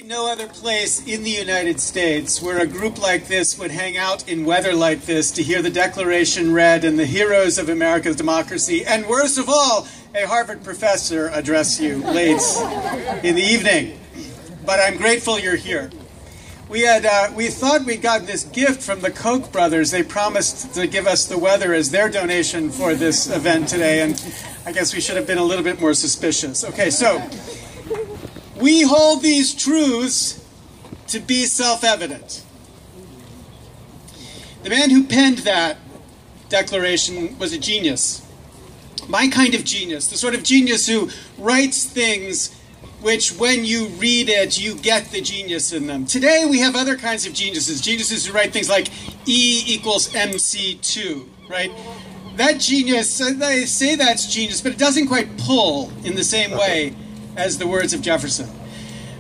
No other place in the United States where a group like this would hang out in weather like this to hear the Declaration read and the heroes of America's democracy, and worst of all, a Harvard professor address you late in the evening. But I'm grateful you're here. We thought we'd gotten this gift from the Koch brothers. They promised to give us the weather as their donation for this event today, and I guess we should have been a little bit more suspicious. Okay, so we hold these truths to be self-evident. The man who penned that declaration was a genius. My kind of genius, the sort of genius who writes things which, when you read it, you get the genius in them. Today we have other kinds of geniuses, geniuses who write things like E equals MC2, right? That genius, they say that's genius, but it doesn't quite pull in the same way as the words of Jefferson.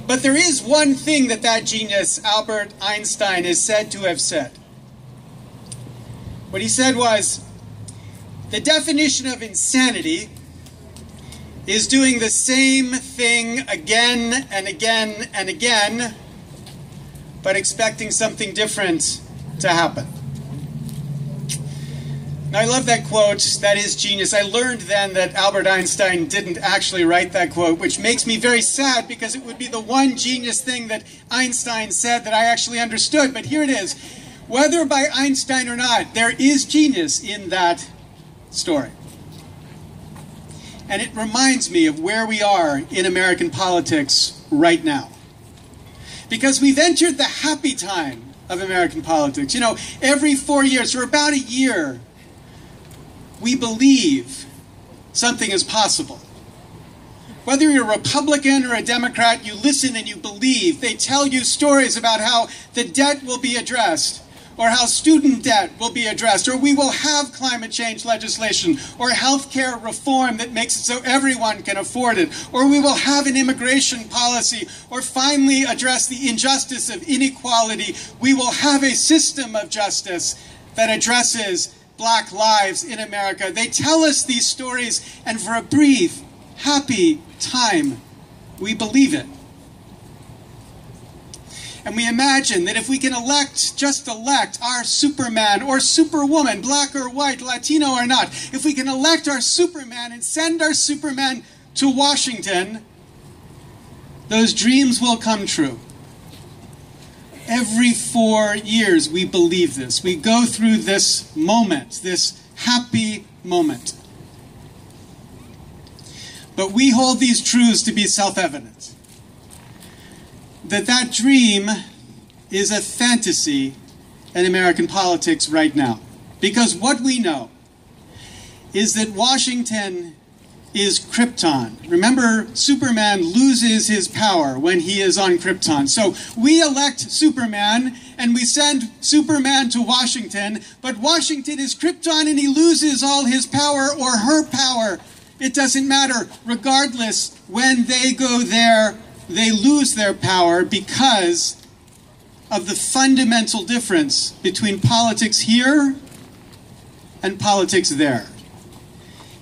But there is one thing that genius, Albert Einstein, is said to have said. What he said was, the definition of insanity is doing the same thing again and again and again, but expecting something different to happen. Now, I love that quote. That is genius. I learned then that Albert Einstein didn't actually write that quote, which makes me very sad because it would be the one genius thing that Einstein said that I actually understood. But here it is. Whether by Einstein or not, there is genius in that story. And it reminds me of where we are in American politics right now. Because we've entered the happy time of American politics. You know, every 4 years, or about a year, we believe something is possible. Whether you're a Republican or a Democrat, you listen and you believe. They tell you stories about how the debt will be addressed, or how student debt will be addressed, or we will have climate change legislation, or health care reform that makes it so everyone can afford it, or we will have an immigration policy, or finally address the injustice of inequality. We will have a system of justice that addresses Black lives in America. They tell us these stories, and for a brief, happy time, we believe it. And we imagine that if we can just elect our Superman or Superwoman, black or white, Latino or not, if we can elect our Superman and send our Superman to Washington, those dreams will come true. Every 4 years we believe this. We go through this moment, this happy moment. But we hold these truths to be self-evident. That dream is a fantasy in American politics right now. Because what we know is that Washington is Krypton. Remember, Superman loses his power when he is on Krypton. So we elect Superman and we send Superman to Washington, but Washington is Krypton and he loses all his power or her power. It doesn't matter. Regardless, when they go there, they lose their power because of the fundamental difference between politics here and politics there.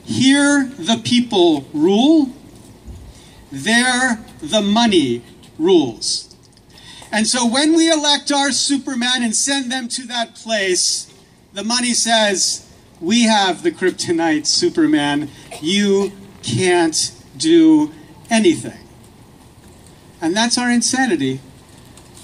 Here, the people rule. There, the money rules. And so when we elect our Superman and send them to that place, the money says, we have the kryptonite Superman. You can't do anything. And that's our insanity.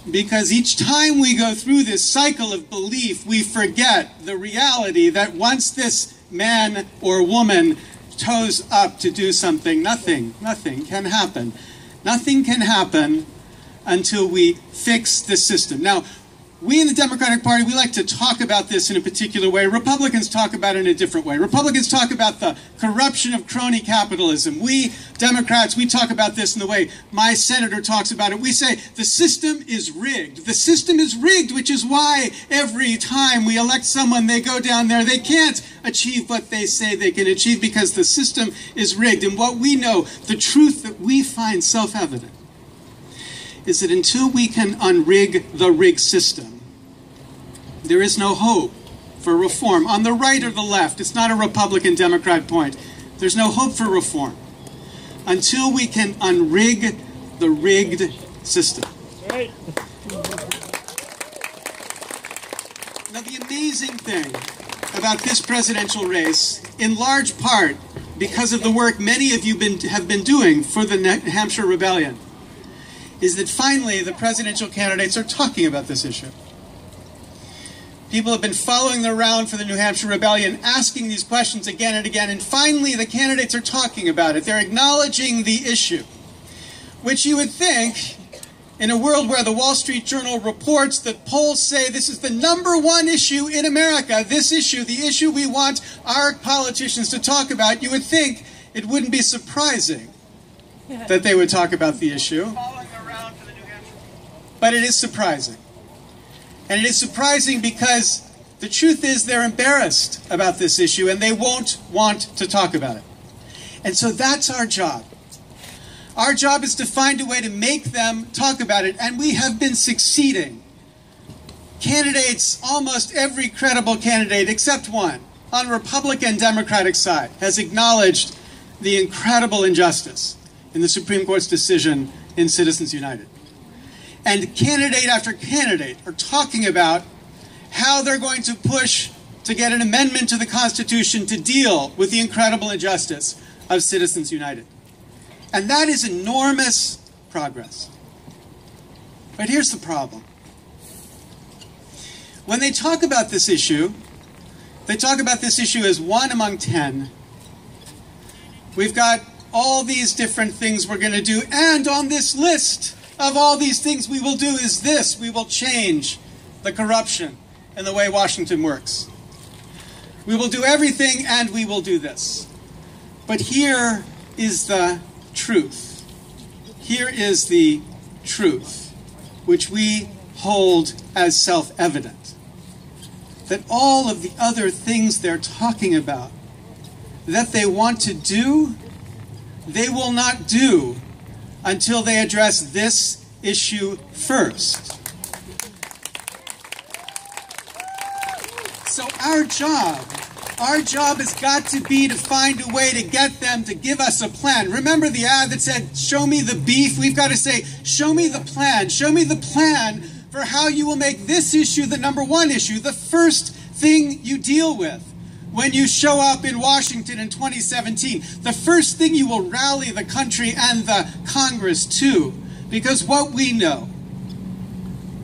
Because each time we go through this cycle of belief, we forget the reality that once this man or woman toes up to do something, nothing can happen. Nothing can happen until we fix the system. Now, we in the Democratic Party, we like to talk about this in a particular way. Republicans talk about it in a different way. Republicans talk about the corruption of crony capitalism. We Democrats, we talk about this in the way my senator talks about it. We say the system is rigged. The system is rigged, which is why every time we elect someone, they go down there, they can't achieve what they say they can achieve because the system is rigged. And what we know, the truth that we find self-evident, is that until we can unrig the rigged system, there is no hope for reform. On the right or the left, it's not a Republican-Democrat point. There's no hope for reform until we can unrig the rigged system. Right. Now, the amazing thing about this presidential race, in large part because of the work many of you have been doing for the New Hampshire Rebellion, is that finally the presidential candidates are talking about this issue. People have been following around for the New Hampshire Rebellion, asking these questions again and again, and finally the candidates are talking about it. They're acknowledging the issue, which you would think, in a world where the Wall Street Journal reports that polls say this is the #1 issue in America, this issue, the issue we want our politicians to talk about, you would think it wouldn't be surprising that they would talk about the issue. But it is surprising. And it is surprising because the truth is they're embarrassed about this issue and they won't want to talk about it. And so that's our job. Our job is to find a way to make them talk about it, and we have been succeeding. Candidates, almost every credible candidate except one, on the Republican and Democratic side, has acknowledged the incredible injustice in the Supreme Court's decision in Citizens United. And candidate after candidate are talking about how they're going to push to get an amendment to the Constitution to deal with the incredible injustice of Citizens United. And that is enormous progress. But here's the problem. When they talk about this issue, they talk about this issue as one among 10. We've got all these different things we're going to do, and on this list of all these things we will do is this: we will change the corruption in the way Washington works. We will do everything, and we will do this. But here is the truth. Here is the truth, which we hold as self-evident. That all of the other things they're talking about, that they want to do, they will not do until they address this issue first. So our job has got to be to find a way to get them to give us a plan. Remember the ad that said, show me the beef? We've got to say, show me the plan. Show me the plan for how you will make this issue the #1 issue, the first thing you deal with when you show up in Washington in 2017. The first thing you will rally the country and the Congress to. Because what we know,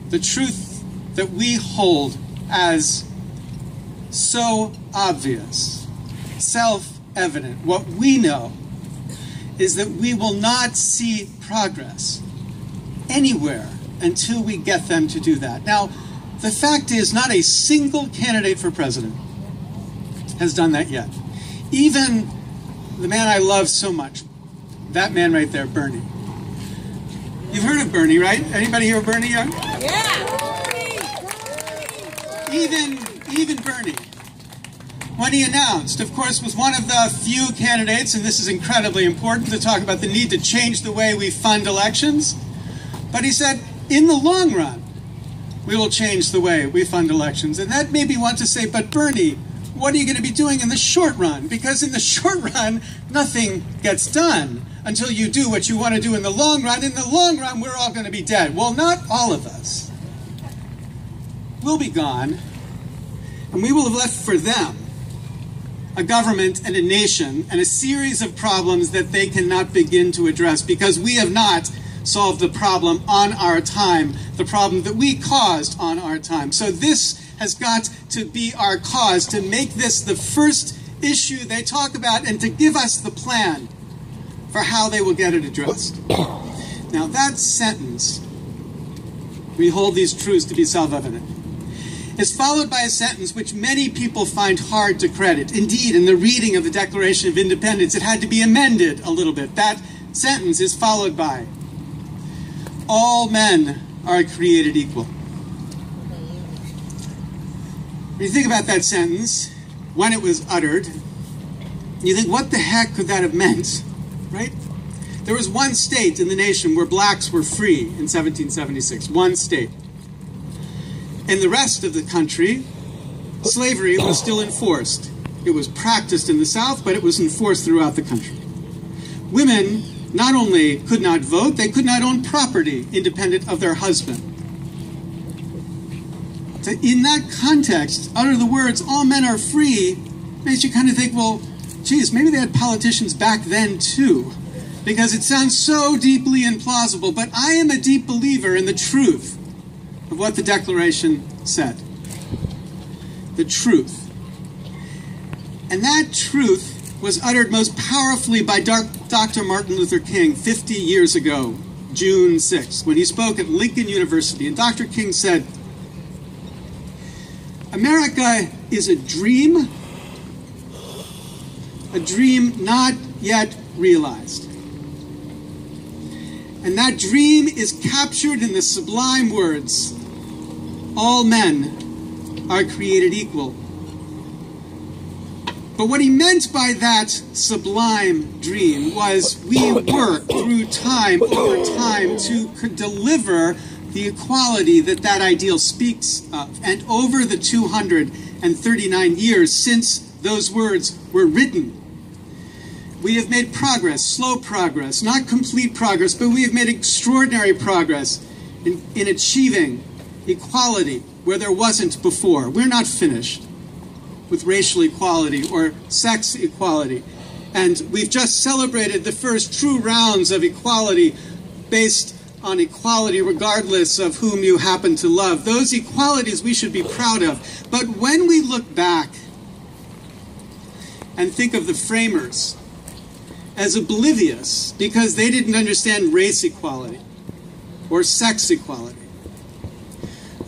the truth that we hold as so obvious, self-evident, what we know is that we will not see progress anywhere until we get them to do that. Now, the fact is, not a single candidate for president has done that yet. Even the man I love so much, that man right there, Bernie. You've heard of Bernie, right? Anybody hear of Bernie yet? Yeah! Even Bernie, when he announced, of course, was one of the few candidates, and this is incredibly important, to talk about the need to change the way we fund elections. But he said, in the long run, we will change the way we fund elections. And that made me want to say, but Bernie, what are you going to be doing in the short run? Because in the short run, nothing gets done until you do what you want to do in the long run. In the long run, we're all going to be dead. Well, not all of us. We'll be gone, and we will have left for them a government and a nation and a series of problems that they cannot begin to address because we have not solved the problem on our time, the problem that we caused on our time. So this has got to be our cause, to make this the first issue they talk about and to give us the plan for how they will get it addressed. Now that sentence, we hold these truths to be self-evident, is followed by a sentence which many people find hard to credit. Indeed, in the reading of the Declaration of Independence, it had to be amended a little bit. That sentence is followed by, all men are created equal. When you think about that sentence, when it was uttered, you think, what the heck could that have meant, right? There was one state in the nation where blacks were free in 1776, one state. In the rest of the country, slavery was still enforced. It was practiced in the South, but it was enforced throughout the country. Women not only could not vote, they could not own property independent of their husband. So in that context, utter the words, all men are free, makes you kind of think, well, geez, maybe they had politicians back then too, because it sounds so deeply implausible. But I am a deep believer in the truth of what the Declaration said. The truth. And that truth was uttered most powerfully by Dr. Martin Luther King 50 years ago, June 6th, when he spoke at Lincoln University. And Dr. King said, America is a dream not yet realized. And that dream is captured in the sublime words, all men are created equal. But what he meant by that sublime dream was we work through time, over time, to deliver the equality that that ideal speaks of. And over the 239 years since those words were written, we have made progress, slow progress, not complete progress, but we have made extraordinary progress in achieving equality where there wasn't before. We're not finished with racial equality or sex equality. And we've just celebrated the first true rounds of equality based on equality regardless of whom you happen to love. Those equalities we should be proud of. But when we look back and think of the framers as oblivious because they didn't understand race equality or sex equality,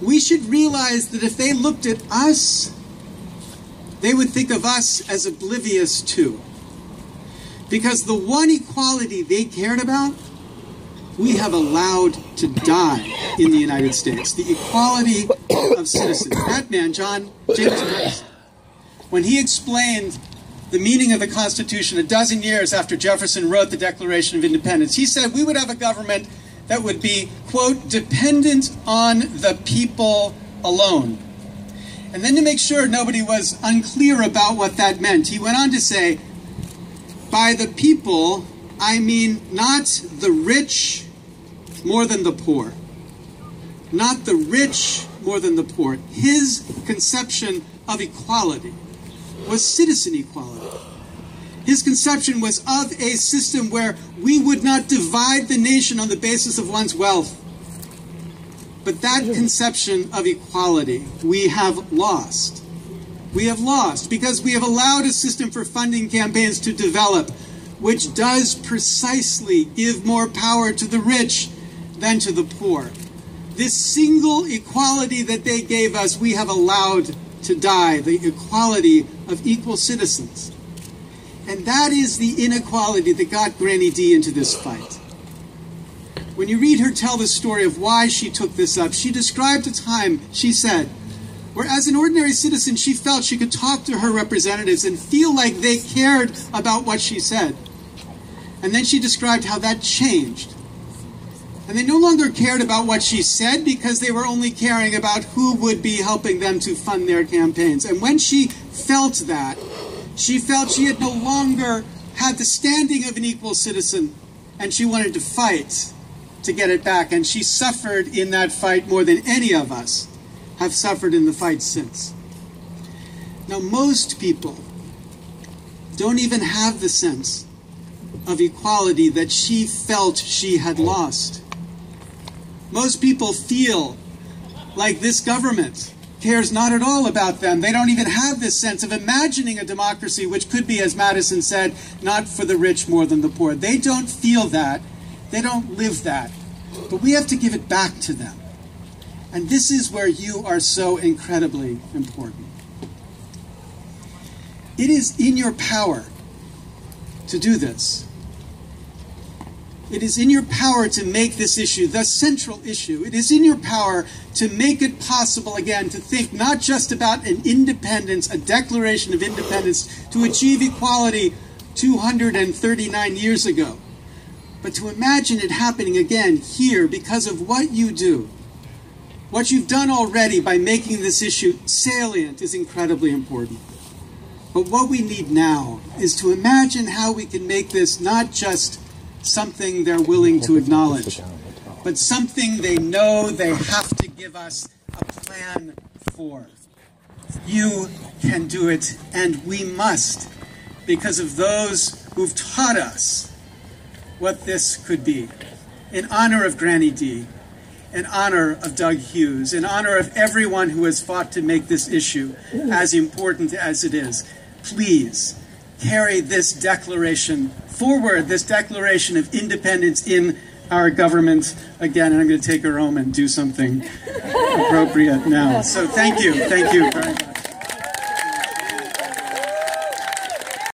we should realize that if they looked at us, they would think of us as oblivious too. Because the one equality they cared about, we have allowed to die in the United States. The equality of citizens. That man, James Madison, when he explained the meaning of the Constitution a dozen years after Jefferson wrote the Declaration of Independence, he said we would have a government that would be, quote, dependent on the people alone. And then to make sure nobody was unclear about what that meant, he went on to say, by the people, I mean not the rich more than the poor. Not the rich more than the poor. His conception of equality was citizen equality. His conception was of a system where we would not divide the nation on the basis of one's wealth. But that conception of equality we have lost. We have lost because we have allowed a system for funding campaigns to develop which does precisely give more power to the rich than to the poor. This single equality that they gave us, we have allowed to die, the equality of equal citizens. And that is the inequality that got Granny D into this fight. When you read her tell the story of why she took this up, she described a time, she said, where as an ordinary citizen, she felt she could talk to her representatives and feel like they cared about what she said. And then she described how that changed. And they no longer cared about what she said because they were only caring about who would be helping them to fund their campaigns. And when she felt that, she felt she had no longer had the standing of an equal citizen, and she wanted to fight to get it back. And she suffered in that fight more than any of us have suffered in the fight since. Now, most people don't even have the sense of equality that she felt she had lost. Most people feel like this government cares not at all about them. They don't even have this sense of imagining a democracy which could be, as Madison said, not for the rich more than the poor. They don't feel that. They don't live that. But we have to give it back to them. And this is where you are so incredibly important. It is in your power to do this. It is in your power to make this issue the central issue. It is in your power to make it possible, again, to think not just about an independence, a declaration of independence to achieve equality 239 years ago, but to imagine it happening again here because of what you do. What you've done already by making this issue salient is incredibly important. But what we need now is to imagine how we can make this not just something they're willing to acknowledge, but something they know they have to give us a plan for. You can do it, and we must, because of those who've taught us what this could be. In honor of Granny D, in honor of Doug Hughes, in honor of everyone who has fought to make this issue as important as it is, please carry this declaration forward, this declaration of independence in our government again. And I'm going to take her home and do something appropriate now. So thank you very much.